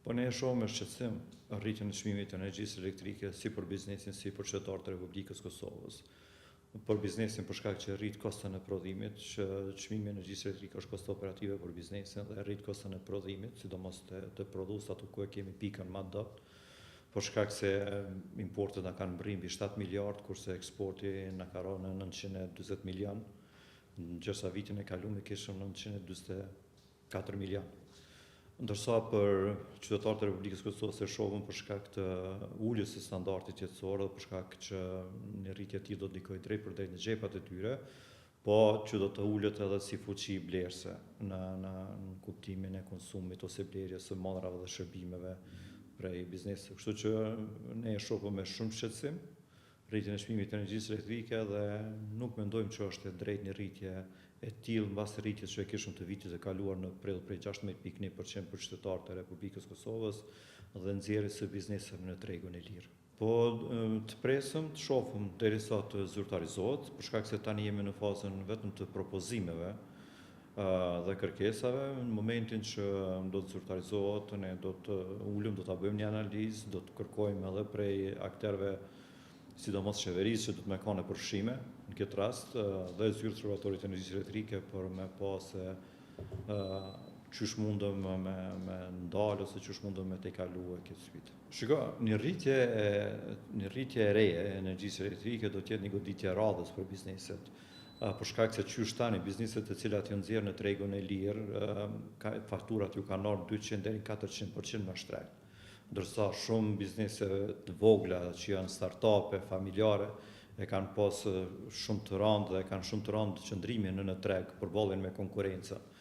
Po ne e shohim me shqetësim rritjen e çmimit të energjisë elektrike si për biznesin si për qytetarët të Republikës Kosovës. Për biznesin për shkak që rrit koston e prodhimit, që çmimi i energjisë elektrike është kosto operative për biznesin dhe rrit koston e prodhimit, sidomos të prodhuesat ku e kemi pikën më dot. Për shkak se importet na kanë mbërri mbi 7 miliard, kurse eksporti na ka rënë në 940 milion, ndërsa vitin e kaluar kishim 944 milion. Ndërsa për qytetarët e Republikës Kosovës e shohim për shkak të uljes së standardit jetësor dhe për shkak që një rritje e tillë do të ndikojë drejt në xhepat e tyre, po që do të ulet edhe si fuqi blerëse në kuptimin e konsumit ose blerjes së marrave dhe shërbimeve prej biznesit. Kështu që ne e shohim me shumë shqetësim rritjen e çmimit të energjisë elektrike dhe nuk mendojmë që është e drejtë një rritje e tillë mbas rritjes që e kishim të vitit të kaluar në prill prej 16.1% për qytetarët e Republikës Kosovës dhe nxjerrjes së bizneseve në tregun e lirë. Po të presim, të shohim derisa të zyrtarizohet, për shkak se tani jemi në fazën vetëm të propozimeve dhe kërkesave. Në momentin që do të zyrtarizohet, ne do të ulëm, do ta bëjmë një analizë, do të kërkojmë edhe prej aktorëve sidomos qeverisë që do të më kanë përfshime në këtë rast dhe zyrtë regulatori të energjisë elektrike për me pas qysh mundëm me ndalë ose qysh mundëm me tejkalu këtë sfidë. Shiko, një rritje e re e energjisë elektrike do të jetë një goditje radhës për bizneset. Për shkak se qysh tani bizneset të cilat janë nxjerrë në tregun e lirë, fakturat ju kanë ardhur 200 deri 400% më shtrejt. Ndërsa shumë biznese të vogla që janë start-upe, familjare, e kanë pas shumë të rëndë dhe kanë shumë të rëndë qëndrimin në treg përballjen me konkurrencën.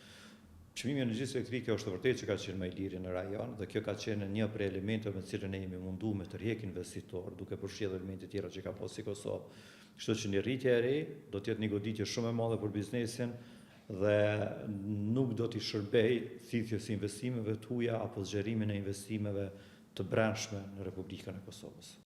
Çmimi i energjisë elektrike është vërtet që ka qenë më i liri në rajon dhe kjo ka qenë një prej elementeve me të cilën ne jemi munduar me të rjek investitor, duke përfshirë elemente tjera që ka pasur Kosovë. Kështu që një rritje e re do të jetë një goditje shumë e madhe për biznesin dhe nuk do t'i shërbej thithjes investimeve të huaja apo zgjerimin e investimeve të brendshme në Republikën e Kosovës.